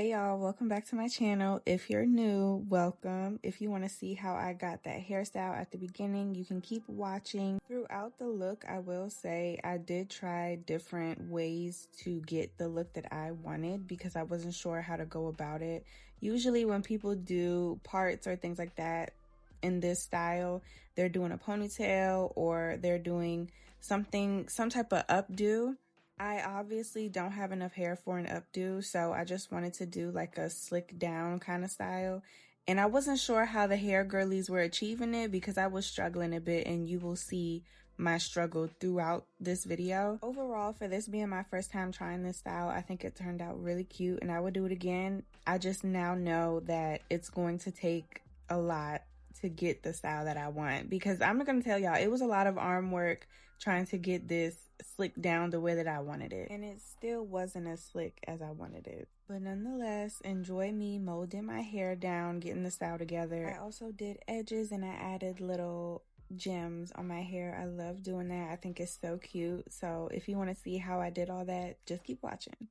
Hey y'all, welcome back to my channel. If you're new, welcome. If you want to see how I got that hairstyle at the beginning, you can keep watching. Throughout the look, I will say I did try different ways to get the look that I wanted because I wasn't sure how to go about it. Usually when people do parts or things like that in this style, they're doing a ponytail or they're doing some type of updo. I obviously don't have enough hair for an updo, so I just wanted to do like a slick down kind of style. And I wasn't sure how the hair girlies were achieving it because I was struggling a bit, and you will see my struggle throughout this video. Overall, for this being my first time trying this style, I think it turned out really cute and I would do it again. I just now know that it's going to take a lot to get the style that I want, because I'm not gonna tell y'all, it was a lot of arm work trying to get this slick down the way that I wanted it, and it still wasn't as slick as I wanted it. But nonetheless, enjoy me molding my hair down, getting the style together. I also did edges and I added little gems on my hair. I love doing that. I think it's so cute. So if you want to see how I did all that, just keep watching.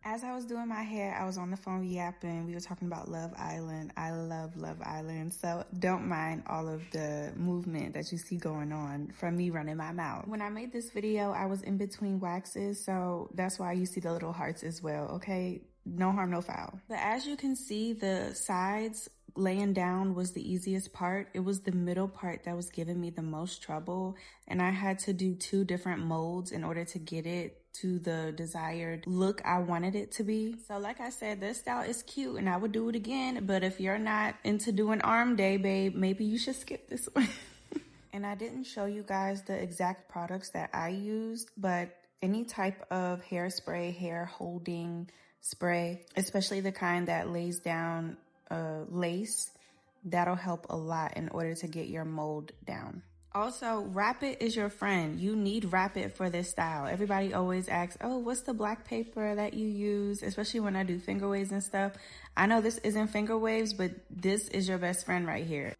As I was doing my hair, I was on the phone yapping. We were talking about Love Island. I love Love Island, so don't mind all of the movement that you see going on from me running my mouth. When I made this video, I was in between waxes, so that's why you see the little hearts as well, okay? No harm, no foul. But as you can see, the sides laying down was the easiest part. It was the middle part that was giving me the most trouble, and I had to do 2 different molds in order to get it to the desired look I wanted it to be. So like I said, this style is cute and I would do it again, but if you're not into doing arm day, babe, maybe you should skip this one. And I didn't show you guys the exact products that I used, but any type of hairspray, hair holding spray, especially the kind that lays down lace, that'll help a lot in order to get your mold down. Also, wrap it is your friend. You need wrap it for this style. Everybody always asks, oh, what's the black paper that you use? Especially when I do finger waves and stuff. I know this isn't finger waves, but this is your best friend right here.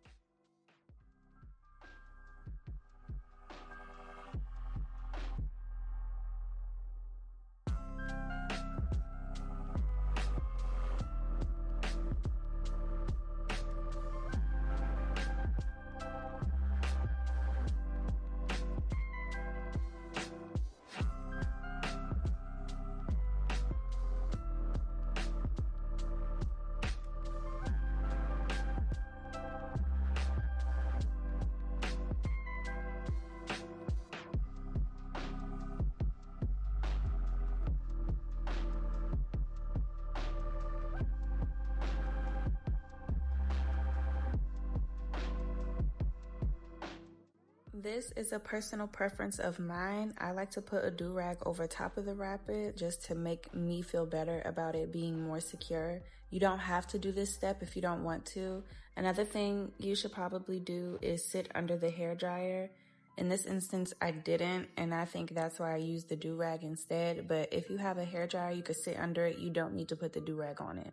This is a personal preference of mine. I like to put a do-rag over top of the wrap it just to make me feel better about it being more secure. You don't have to do this step if you don't want to. Another thing you should probably do is sit under the hair dryer. In this instance, I didn't, and I think that's why I used the do-rag instead. But if you have a hair dryer, you could sit under it. You don't need to put the do-rag on it.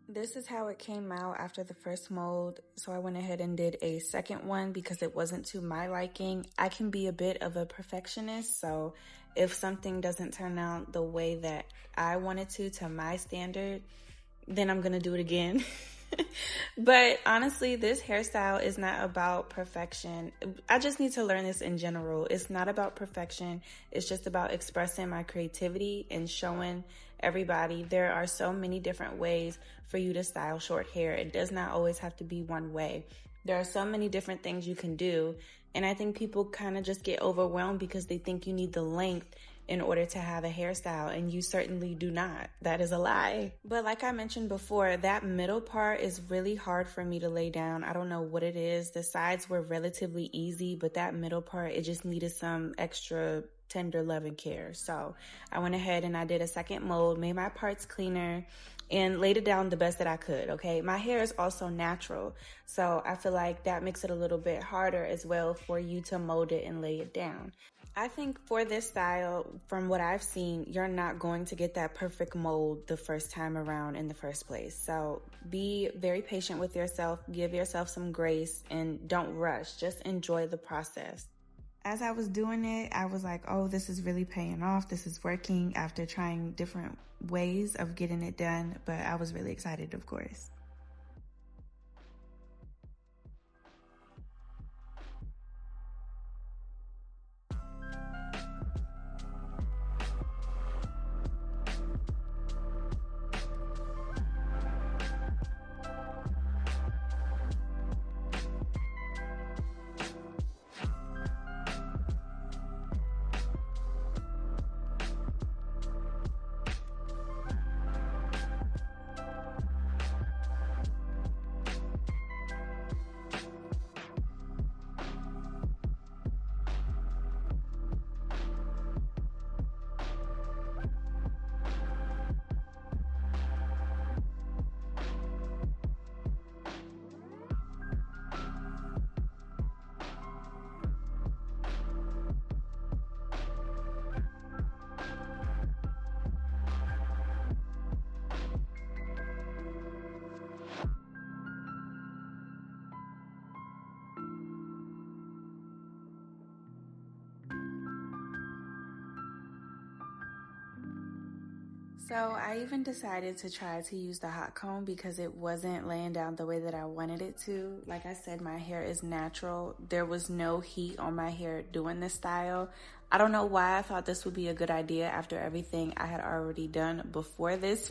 This is how it came out after the first mold, so I went ahead and did a second one because it wasn't to my liking. I can be a bit of a perfectionist, so if something doesn't turn out the way that I wanted to my standard, then I'm gonna do it again. But honestly, this hairstyle is not about perfection. I just need to learn this in general. It's not about perfection. It's just about expressing my creativity and showing everybody there are so many different ways for you to style short hair. It does not always have to be one way. There are so many different things you can do. And I think people kind of just get overwhelmed because they think you need the length in order to have a hairstyle, and you certainly do not. That is a lie. But like I mentioned before, that middle part is really hard for me to lay down. I don't know what it is. The sides were relatively easy, but that middle part, it just needed some extra tender love and care. So I went ahead and I did a second mold, made my parts cleaner, and laid it down the best that I could, okay? My hair is also natural, so I feel like that makes it a little bit harder as well for you to mold it and lay it down. I think for this style, from what I've seen, you're not going to get that perfect mold the first time around in the first place. So be very patient with yourself, give yourself some grace, and don't rush. Just enjoy the process. As I was doing it, I was like, oh, this is really paying off. This is working after trying different ways of getting it done. But I was really excited, of course. So I even decided to try to use the hot comb because it wasn't laying down the way that I wanted it to. Like I said, my hair is natural. There was no heat on my hair doing this style. I don't know why I thought this would be a good idea after everything I had already done before this.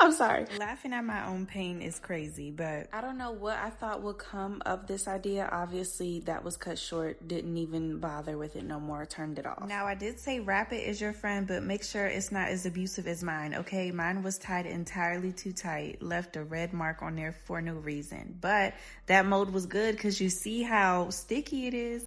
I'm sorry. Laughing at my own pain is crazy, but I don't know what I thought would come of this idea. Obviously, that was cut short. Didn't even bother with it no more. Turned it off. Now, I did say wrap it as your friend, but make sure it's not as abusive as mine, okay? Mine was tied entirely too tight. Left a red mark on there for no reason. But that mold was good because you see how sticky it is.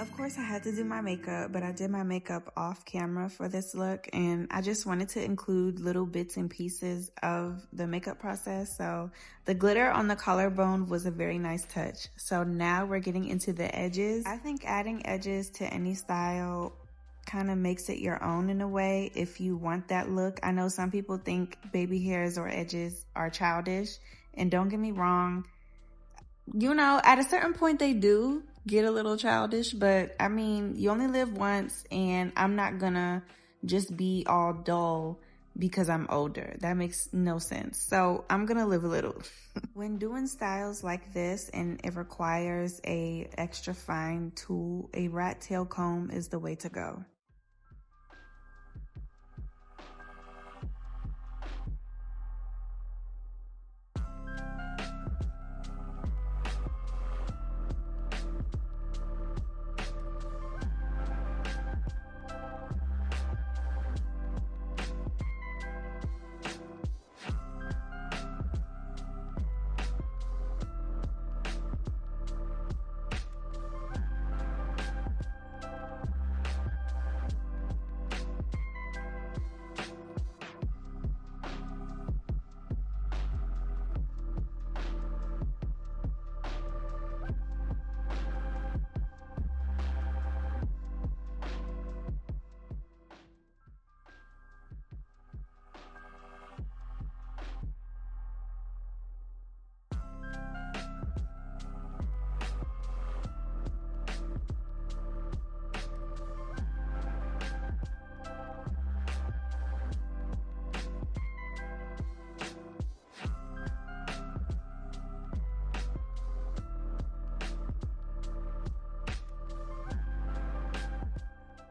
Of course, I had to do my makeup, but I did my makeup off camera for this look, and I just wanted to include little bits and pieces of the makeup process. So the glitter on the collarbone was a very nice touch. So now we're getting into the edges. I think adding edges to any style kind of makes it your own in a way if you want that look. I know some people think baby hairs or edges are childish, and don't get me wrong, you know, at a certain point they do get a little childish, but I mean, you only live once, and I'm not gonna just be all dull because I'm older. That makes no sense. So I'm gonna live a little. When doing styles like this and it requires a extra fine tool, a rat tail comb is the way to go.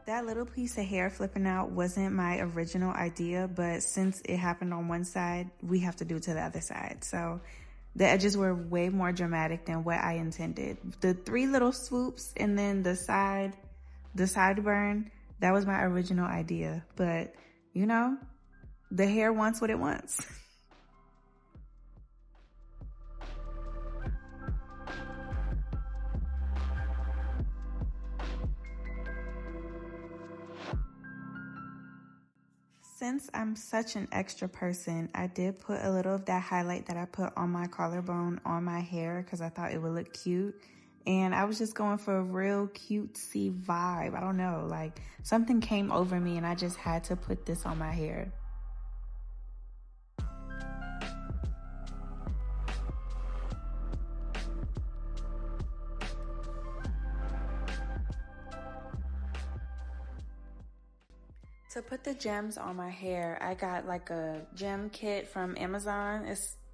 That little piece of hair flipping out wasn't my original idea, but since it happened on one side, we have to do it to the other side. So the edges were way more dramatic than what I intended. The 3 little swoops and then the sideburn, that was my original idea. But you know, the hair wants what it wants. Since I'm such an extra person, I did put a little of that highlight that I put on my collarbone on my hair because I thought it would look cute. And I was just going for a real cutesy vibe. I don't know, like something came over me and I just had to put this on my hair. To put the gems on my hair, I got like a gem kit from Amazon.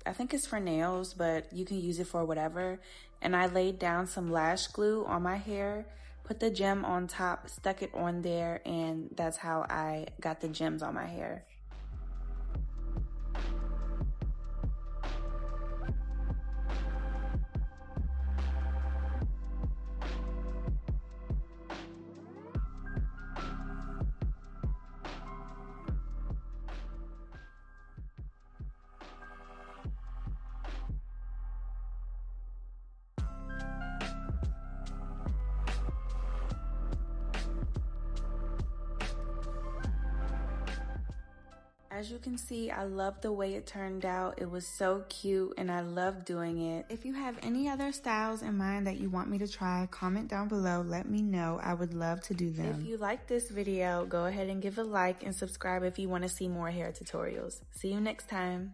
I think it's for nails, but you can use it for whatever. And I laid down some lash glue on my hair, put the gem on top, stuck it on there, and that's how I got the gems on my hair. As you can see, I love the way it turned out. It was so cute and I love doing it. If you have any other styles in mind that you want me to try, comment down below. Let me know. I would love to do them. If you like this video, go ahead and give a like and subscribe if you want to see more hair tutorials. See you next time.